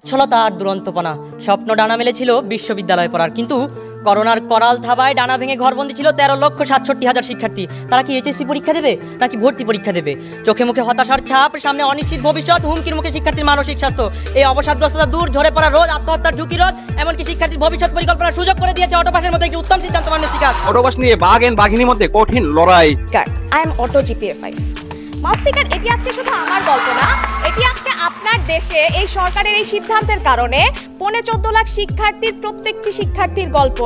ছলতা আর দুরন্তপনা স্বপ্ন ডানা মেলেছিল বিশ্ববিদ্যালয়ে পড়ার, কিন্তু করোনার করাল থাবায় ডানা ভেঙে ঘরবন্দি ছিল 13,67,000 শিক্ষার্থী। তারা কি এইচএসসি পরীক্ষা দেবে নাকি ভর্তি পরীক্ষা দেবে? চোখে মুখে হতাশার ছাপ, সামনে অনিশ্চিত ভবিষ্যৎ, হুমকির মুখে শিক্ষার্থীর মানসিক স্বাস্থ্য। এই অবসাদগ্রস্ততা দূর, ঝরে পড়া রোদ, আত্মহত্যার ঝুঁকি রোধ, এমনকি শিক্ষার্থীর ভবিষ্যৎ পরিকল্পনার সুযোগ করে দিয়েছে অটোপাসের মতো একটি উত্তম সিদ্ধান্ত মান্য স্পিকার। অটোপাস নিয়ে বাঘ এন্ড বাঘিনীর মধ্যে কঠিন লড়াই। I am auto GPA 5। Speaker, এটি আজকে শুধু আমার গল্প না, এটি আজকে আপনার দেশে এই সরকারের এই সিদ্ধান্তের কারণে 14 লাখ শিক্ষার্থীর প্রত্যেকটি শিক্ষার্থীর গল্প,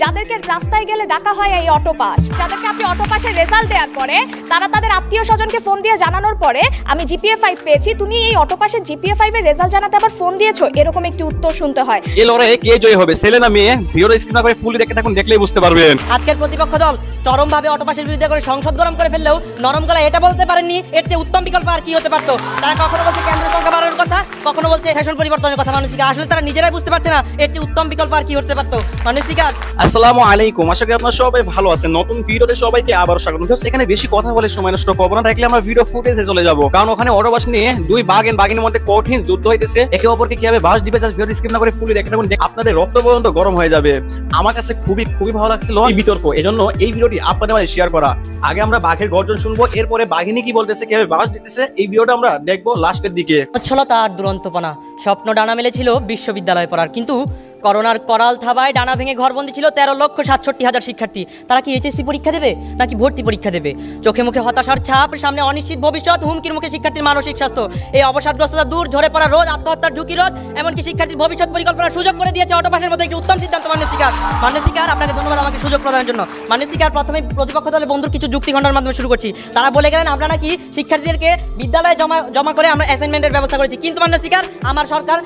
যাদেরকে রাস্তায় গেলে ডাকা হয় এই অটোপাস, যাদেরকে আপনি অটোপাসের রেজাল্ট দেওয়ার পরে তারা তাদের আত্মীয় স্বজনকে ফোন দিয়ে জানানোর পরে আমি জিপিএ 5 পেয়েছি, তুমি এই অটোপাসের জিপিএ 5 এর রেজাল্ট জানাতে আবার ফোন দিয়েছো, এরকম একটি উত্তর শুনতে হয়। এই লড়াইয়ে কে জয় হবে, ছেলে না মেয়ে? ভিডিওর স্ক্রিন করে ফুল দেখে থাকুন, দেখলেই বুঝতে পারবেন। আজকের প্রতিপক্ষ দল চরমভাবে অটোপাসের বিরুদ্ধে করে সংসদ গরম করে ফেললেও নরম গলায় এটা বলতে পারেননি এর চেয়ে উত্তম বিকল্প আর কি হতে পারতো। তারা কখনো বলছে কেন্দ্রের সংখ্যা বাড়ানোর কথা, কখনো বলছে শাসন পরিবর্তনের কথা। মানুষ আসলে তারা নিজেরাই বুঝতে পারছে না এর চেয়ে উত্তম বিকল্প আর কি হতে পারতো। মানুষ স্পিকার, আসসালামু আলাইকুম, আশা করি আপনারা সবাই ভালো আছেন। নতুন ভিডিওতে সবাইকে আবারও স্বাগত। এখানে বেশি কথা বলে সময় নষ্ট করব না, দেখলে আমরা ভিডিও ফুটেজে চলে যাব, কারণ ওখানে অটোপাস নিয়ে দুই বাঘ এন্ড বাঘিনীর মধ্যে কঠিন যুদ্ধ হইতেছে। একে অপরকে কিভাবে বাস দিবে, জাস্ট ভিডিও স্ক্রিন করে ফুলি দেখে থাকুন, আপনাদের রক্ত পর্যন্ত গরম হয়ে যাবে। আমার কাছে খুবই ভালো লাগছিল এই বিতর্ক, এজন্য এই ভিডিওটি আপনাদের মাঝে শেয়ার করা। আগে আমরা বাঘের গর্জন শুনবো, এরপরে বাঘিনী কি বলতেছে, কিভাবে বাস দিতেছে, এই ভিডিওটা আমরা দেখবো লাস্টের দিকে। ছলতা আর দুরন্তপনা স্বপ্ন ডানা মেলেছিল বিশ্ববিদ্যালয়ে পড়ার, কিন্তু করোনার করাল থাবায় ডানা ভেঙে ঘরবন্দি ছিল 13,67,000 শিক্ষার্থী। তারা কি এইচএসসি পরীক্ষা দেবে নাকি ভর্তি পরীক্ষা দেবে? চোখে মুখে হতাশার ছাপ, সামনে অনিশ্চিত ভবিষ্যৎ, হুমকির মুখে শিক্ষার্থীর মানসিক স্বাস্থ্য। এই অবসাদগ্রস্ততা দূর, ঝরে পড়া রোদ, আত্মহত্যার ঝুঁকি রোধ, এমনকি শিক্ষার্থীর ভবিষ্যৎ পরিকল্পনার সুযোগ করে দিয়েছে অটোপাসের মতো একটি উত্তম সিদ্ধান্ত মান্য স্পিকার। মান্য স্পিকার, আপনাকে ধন্যবাদ আমাকে সুযোগ প্রদানের জন্য। মান্য স্পিকার, প্রথমে প্রতিপক্ষ দলের বন্ধুর কিছু যুক্তি খণ্ডার মাধ্যমে শুরু করছি। তারা বলে গেলেন আমরা নাকি শিক্ষার্থীদেরকে বিদ্যালয়ে জমা করে আমরা অ্যাসাইনমেন্টের ব্যবস্থা করেছি, কিন্তু মান্য স্পিকার আমার সরকার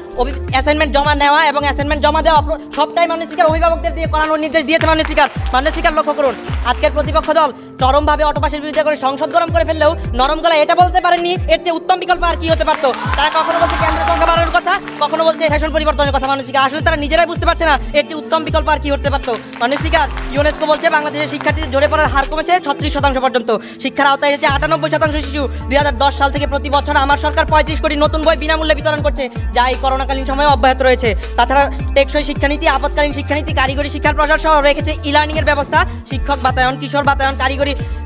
অ্যাসাইনমেন্ট জমা নেওয়া এবং অ্যাসাইনমেন্ট জমা দেওয়া সবটাই মাননীয় স্পিকার অভিভাবকদের দিয়ে করানোর নির্দেশ দিয়েছে মাননীয় স্পিকার। মাননীয় স্পিকার, লক্ষ্য করুন, আজকের প্রতিপক্ষ দল চরমভাবে অটোপাসের বিরুদ্ধে করে সংসদ গরম করে ফেললেও নরম গলায় এটা বলতে পারেননি এর চেয়ে উত্তম বিকল্প আর কি হতে পারতো। তারা কখনো বলছে কেন্দ্রের সংখ্যা বাড়ানোর কথা, কখনো বলছে শাসন পরিবর্তনের কথা। মাননীয় স্পিকার, আসলে তারা নিজেরাই বুঝতে পারছে না এর চেয়ে উত্তম বিকল্প আর কি হতে পারতো। মাননীয় স্পিকার, ইউনেস্কো বলছে বাংলাদেশের শিক্ষার্থীদের ঝরে পড়ার হার কমেছে 36% পর্যন্ত, শিক্ষার আওতায় এসেছে 98% শিশু। 2010 সাল থেকে প্রতি বছর আমার সরকার 35 কোটি নতুন বই বিনামূল্যে বিতরণ করছে, যা এই করোনাকালীন সময়ে অব্যাহত রয়েছে। তাছাড়া টেকসই শিক্ষানীতি, আপৎকালীন শিক্ষানীতি, কারিগরি শিক্ষার প্রসার সহ রেখেছে ইলার্নিং এর ব্যবস্থা, শিক্ষক বাতায়ন, কিশোর বাতায়ন,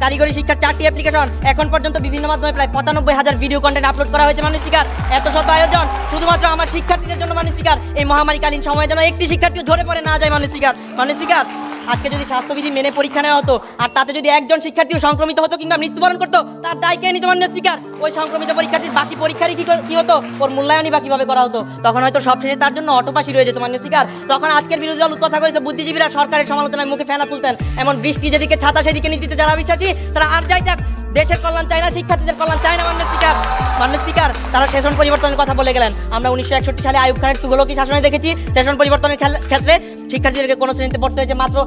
কারিগরি শিক্ষার 4টি অ্যাপ্লিকেশন। এখন পর্যন্ত বিভিন্ন মাধ্যমে প্রায় 95,000 ভিডিও কন্টেন্ট আপলোড করা হয়েছে। মাননীয় স্পিকার, এত শত আয়োজন শুধুমাত্র আমার শিক্ষার্থীদের জন্য। মাননীয় স্পিকার, এই মহামারীকালীন সময়ে যেন একটি শিক্ষার্থীও ঝরে পড়ে না যায়। মাননীয় স্পিকার, মাননীয় স্পিকার, আজকে যদি স্বাস্থ্যবিধি মেনে পরীক্ষা নেওয়া হতো আর তাতে যদি একজন শিক্ষার্থীও সংক্রমিত হতো কিংবা মৃত্যুবরণ করতো, তার দায় কে নিত? মাননীয় স্পিকার, ওই সংক্রমিত পরীক্ষার্থীর বাকি পরীক্ষারই কি হতো? ওর মূল্যায়নই বা কিভাবে করা হতো? তখন হয়তো সবশেষে তার জন্য অটোপাসই রয়ে যেত। মাননীয় স্পিকার, তখন আজকের বিরোধী দল কথা কয়েছে বুদ্ধিজীবীরা সরকারের সমালোচনায় মুখে ফেনা তুলতেন। এমন বৃষ্টি যেদিকে ছাতা সেদিকে নীতিতে যারা বিশ্বাসী, তারা আর যাই যাক, দেশের কল্যাণ চায় না, শিক্ষার্থীদের কল্যাণ চায় না। মাননীয় স্পিকার, তারা শাসন পরিবর্তনের কথা বলে গেলেন। আমরা 1961 সালে আইয়ুব খানের তুগলকি শাসনে দেখেছি শাসন পরিবর্তনের ক্ষেত্রে শিক্ষার্থীদেরকে কোনো শ্রেণীতে পড়তে হয়েছে মাত্র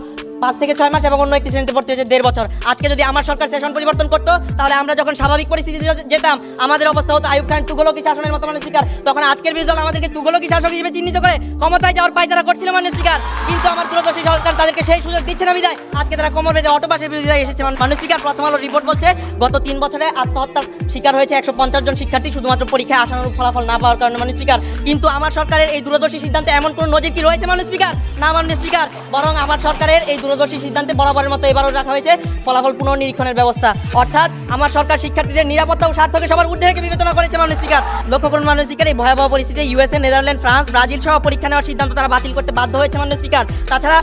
5 থেকে 6 মাস এবং অন্য একটি শ্রেণীতে পড়তে হয়েছে 1.5 বছর। আজকে যদি আমার সরকার সেশন পরিবর্তন করতো, তাহলে আমরা যখন স্বাভাবিক পরিস্থিতিতে যেতাম আমাদের অবস্থা হতো আইয়ুব খান তুগলকি শাসনের মতো। মাননীয় স্পিকার, তখন আজকের বিরোধী দল আমাদেরকে তুগলকি শাসক হিসেবে চিহ্নিত করে ক্ষমতায় যাওয়ার পায়তারা করছিল। মাননীয় স্পিকার, কিন্তু আমার দূরদর্শী সরকার তাদেরকে সেই সুযোগ দিচ্ছে না বিদায় আজকে তারা কোমর বেঁধে অটোপাসের বিরোধিতা এসেছে। মাননীয় স্পিকার, প্রথম আলো রিপোর্ট বলছে গত 3 বছরে আত্মহত্যার শিকার হয়েছে 150 জন শিক্ষার্থী শুধুমাত্র পরীক্ষায় আশানুরূপ ফলাফল না পাওয়ার কারণে। মাননীয় স্পিকার, কিন্তু আমার সরকারের এই দূরদর্শী সিদ্ধান্তে এমন কোন নজির কি রয়েছে? মাননীয় স্পিকার, না মাননীয় স্পিকার, বরং আমার সরকারের এই দূরদর্শী সিদ্ধান্তে বরাবরের মতো এবারও রাখা হয়েছে ফলাফল পুনর্নিরীক্ষণের ব্যবস্থা। অর্থাৎ আমার সরকার শিক্ষার্থীদের নিরাপত্তা ও স্বার্থকে সবার ঊর্ধ্বে রেখে বিবেচনা করেছে। মাননীয় স্পিকার, লক্ষ্য করুন মাননীয় স্পিকার, এই ভয়াবহ পরিস্থিতিতে ইউএসএ, নেদারল্যান্ড, ফ্রান্স, ব্রাজিল সহ পরীক্ষা নেওয়ার সিদ্ধান্ত তারা বাতিল করতে বাধ্য হয়েছে। মাননীয় স্পিকার, তাছাড়া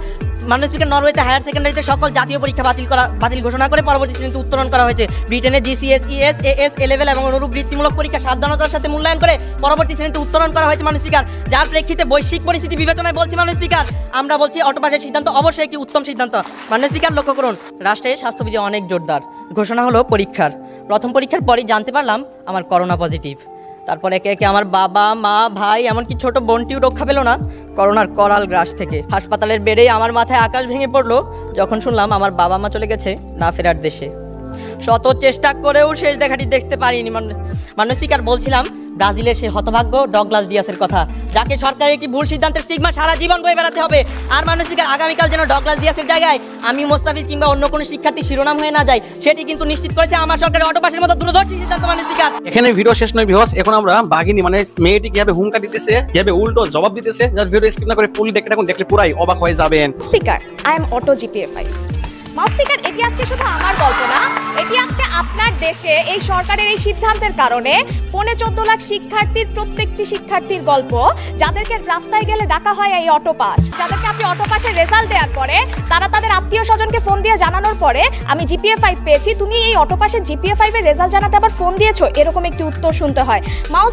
মাননীয় স্পিকার, নরওয়েতে হায়ার সেকেন্ডারিতে সকল জাতীয় পরীক্ষা বাতিল ঘোষণা করে পরবর্তী শ্রেণীতে উত্তরণ করা হয়েছে। ব্রিটেনে জিসিএসইএস, এএস, এ লেভেল এবং অনুরূপ বৃত্তিমূলক পরীক্ষা সাবধানতার সাথে মূল্যায়ন করে পরবর্তী শ্রেণীতে উত্তরণ করা হয়েছে। মাননীয় স্পিকার, যার প্রেক্ষিতে বৈশ্বিক পরিস্থিতি বিবেচনায় বলছি মাননীয় স্পিকার, আমরা বলছি অটোপাসের সিদ্ধান্ত অবশ্যই একটি উত্তম সিদ্ধান্ত। মাননীয় স্পিকার, লক্ষ্য করুন, রাষ্ট্রের স্বাস্থ্যবিধি অনেক জোরদার। ঘোষণা হলো পরীক্ষার, প্রথম পরীক্ষার পরই জানতে পারলাম আমার করোনা পজিটিভ। তারপর একে একে আমার বাবা, মা, ভাই, এমনকি ছোট বোনটিও রক্ষা পেল না করোনার করাল গ্রাস থেকে। হাসপাতালের বেডেই আমার মাথায় আকাশ ভেঙে পড়লো যখন শুনলাম আমার বাবা মা চলে গেছে না ফেরার দেশে। শত চেষ্টা করেও শেষ দেখাটি দেখতে পারিনি। মাননীয় স্পিকার, বলছিলাম ব্রাজিলের সেই হতভাগ্য ডগলাস ডিয়াসের কথা, যাকে সরকারের একটি ভুল সিদ্ধান্তের স্টিগমা সারা জীবন বয়ে বেড়াতে হবে। আর মাননীয় স্পিকার, আগামীকাল যেন ডগলাস ডিয়াসের জায়গায় আমি মোস্তাফিজ কিংবা অন্য কোনো শিক্ষার্থী শিরোনাম হয়ে না যায়, সেটি কিন্তু নিশ্চিত করেছে আমার সরকারের অটোপাসের মতো দূরদর্শী সিদ্ধান্ত। মাননীয় স্পিকার, এখানে ভিডিও শেষ নয় ভিউয়ার্স, এখন আমরা বাঘিনী মানে মেয়েটি কিভাবে হুমকা দিতেছে, কিভাবে উল্টো জবাব দিতেছে, যার ভিডিও স্কিপ না করে ফুল দেখে থাকুন, দেখলে পুরাই অবাক হয়ে যাবেন। Speaker, I am auto GPA 5। Speaker, এটি আজকে শুধু আমার গল্প না, এটি আজকে আপনার দেশে এই সরকারের এই সিদ্ধান্তের কারণে 14.5 লাখ শিক্ষার্থীর প্রত্যেকটি শিক্ষার্থীর গল্প, যাদেরকে রাস্তায় গেলে ডাকা হয় এই অটোপাস, যাদেরকে আপনি অটোপাসের রেজাল্ট দেওয়ার পরে তারা তাদের আত্মীয় স্বজনকে ফোন দিয়ে জানানোর পরে আমি জিপিএ 5 পেয়েছি, তুমি এই অটোপাসের জিপিএ 5 এর রেজাল্ট জানাতে আবার ফোন দিয়েছো, এরকম একটি উত্তর শুনতে হয়।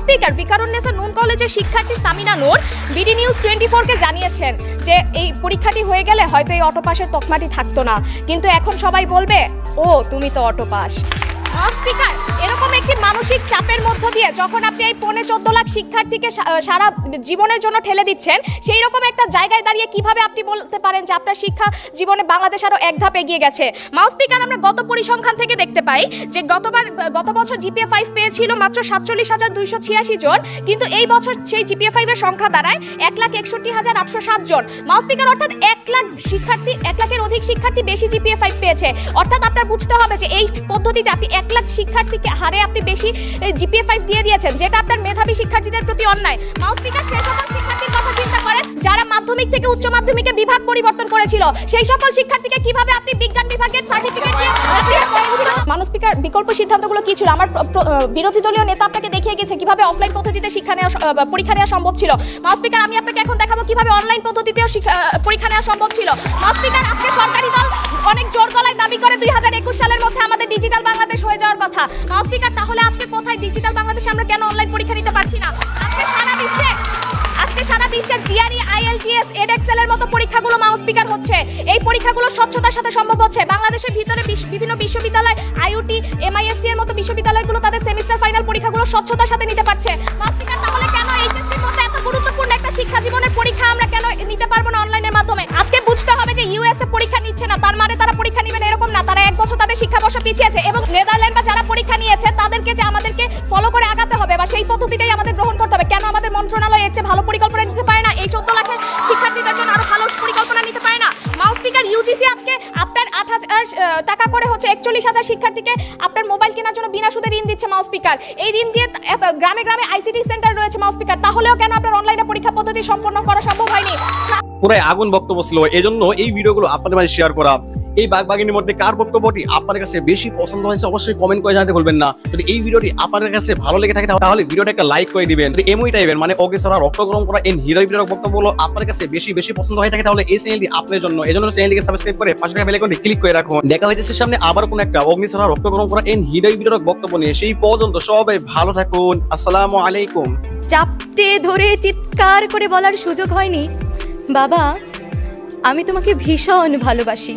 স্পিকার, ভিকারুন্নেসা নূন কলেজের শিক্ষার্থী সামিনা নূর বিডি নিউজ 24-কে জানিয়েছেন যে এই পরীক্ষাটি হয়ে গেলে হয়তো এই অটোপাসের তকমাটি থাকতো না, কিন্তু এখন সবাই বলবে ও তুমি তো অটোপাস। স্পিকার, এরকম একটি মানসিক চাপের মধ্য দিয়ে যখন আপনি এই 14.5 লাখ শিক্ষার্থীকে সারা জীবনের জন্য ঠেলে দিচ্ছেন, সেই রকম একটা জায়গায় দাঁড়িয়ে কিভাবে আপনি বলতে পারেন যে আপনার শিক্ষা জীবনে বাংলাদেশ আরো এক ধাপ এগিয়ে গেছে? স্পিকার, আমরা গত পরিসংখ্যান থেকে দেখতে পাই যে গত বছর জিপিএ 5 পেয়েছিল মাত্র 47,286 জন, কিন্তু এই বছর সেই জিপিএ 5 এর সংখ্যা দাঁড়ায় 1,61,807 জন। স্পিকার, অর্থাৎ 1 লাখ শিক্ষার্থী, 1 লাখের অধিক শিক্ষার্থী বেশি জিপিএ 5 পেয়েছে। অর্থাৎ আপনার বুঝতে হবে যে এই পদ্ধতিতে আপনি 1 লাখ শিক্ষার্থীকে হারে আপনি বেশি জিপিএ 5 দিয়ে দিয়েছেন, যেটা আপনার মেধাবী শিক্ষার্থীদের প্রতি অন্যায়। স্পিকার, সেই সকল শিক্ষার্থীর কথা চিন্তা করেন যারা মাধ্যমিক থেকে উচ্চ মাধ্যমিকে বিভাগ পরিবর্তন করেছিল, সেই সকল শিক্ষার্থীকে কিভাবে আপনি বিজ্ঞান বিভাগের সার্টিফিকেট দিয়ে স্পিকার, বিকল্প সিদ্ধান্তগুলো কি ছিল? আমার বিরোধী দলীয় নেতা আপনাকে দেখিয়ে গেছে কিভাবে অফলাইন পদ্ধতিতে পরীক্ষা নেওয়া সম্ভব ছিল। স্পিকার, আমি আপনাকে এখন দেখাবো কিভাবে অনলাইন পদ্ধতিতেও পরীক্ষা নেওয়া সম্ভব ছিল। স্পিকার, আজকে সরকারি দল অনেক জোর গলায় দাবি করে 2021 সালের মধ্যে আমাদের ডিজিটাল বাংলাদেশ হয়ে যাওয়ার কথা। স্পিকার, তাহলে আজকে কোথায় ডিজিটাল বাংলাদেশে আমরা কেন অনলাইন পরীক্ষা নিতে পারছি না? আজকে সারা বিশ্বে জিআরই, আইএলটিএস, এডএক্সএল এর মতো পরীক্ষাগুলো স্পিকার হচ্ছে। এই পরীক্ষাগুলো স্বচ্ছতার সাথে সম্ভব হচ্ছে। বাংলাদেশের ভিতরে বিভিন্ন বিশ্ববিদ্যালয়, আইইউটি, এমআইএসটি এর মতো বিশ্ববিদ্যালয়গুলো তাদের সেমিস্টার ফাইনাল পরীক্ষাগুলো স্বচ্ছতার সাথে নিতে পারছে। স্পিকার, তাহলে কেন এইচএসসির মতো এত গুরুত্বপূর্ণ একটা শিক্ষা জীবনের পরীক্ষা আমরা কেন নিতে পারবো না অনলাইনের মাধ্যমে? আজকে বুঝতে হবে যে ইউএসএ পরীক্ষা নিচ্ছে না তার মানে তারা পরীক্ষা নেবে না এরকম না, তারা 1 বছর তাদের শিক্ষাবর্ষ পিছিয়েছে, এবং নেদারল্যান্ড বা যারা পরীক্ষা নিয়েছে তাদেরকে যে আমাদেরকে ফলো করে আগাতে হবে বা সেই পদ্ধতিটাই আমাদের গ্রহণ করতে হবে। কেন আমাদের মন্ত্রণালয় এর চেয়ে ভালো পরিকল্পনা নিতে পারে না? এই 14 লাখের শিক্ষার্থীদের জন্য আরো ভালো পরিকল্পনা নিতে পারে না? স্পিকার, ইউজিসি আজকে আপনার 8,000 টাকা করে হচ্ছে 41,000 শিক্ষার্থীকে আপনার মোবাইল কেনার জন্য বিনা সুদে ঋণ দিচ্ছে। স্পিকার, এই ঋণ দিয়ে গ্রামে গ্রামে আইসিটি সেন্টার রয়েছে। স্পিকার, তাহলেও কেন আপনার অনলাইনে পরীক্ষা পদ্ধতি সম্পন্ন করা সম্ভব হয়নি? পুরাই আগুন বক্তব্য ছিল, এজন্য এই ভিডিওগুলো আপনাদের মাঝে শেয়ার করা। এই বাঘবাগিনীর মধ্যে কার বক্তব্যটি আপনার কাছে বেশি পছন্দ হয়েছে অবশ্যই কমেন্ট করে জানাতে ভুলবেন না। যদি এই ভিডিওটি আপনাদের কাছে ভালো লেগে থাকে তাহলে ভিডিওটা একটা লাইক করে দিবেন। যদি এমওই টাইপের মানে অগ্রেসরা রক্ত গরম করা এন হিরোই ভিডিওর বক্তব্যগুলো আপনার কাছে বেশি পছন্দ হয়ে থাকে তাহলে এই চ্যানেলটি আপনার জন্য। এজন্য চ্যানেলটিকে সাবস্ক্রাইব করে পাশে থাকা বেল আইকনটি ক্লিক করে রাখুন। দেখা হইতেছে সামনে আবার কোন একটা অগ্নিছড়া রক্ত গরম করা এন হিরোই ভিডিওর বক্তব্য নিয়ে। সেই পর্যন্ত সবাই ভালো থাকুন। আসসালামু আলাইকুম। চাপটে ধরে চিৎকার করে বলার সুযোগ হয়নি, বাবা আমি তোমাকে ভীষণ ভালোবাসি।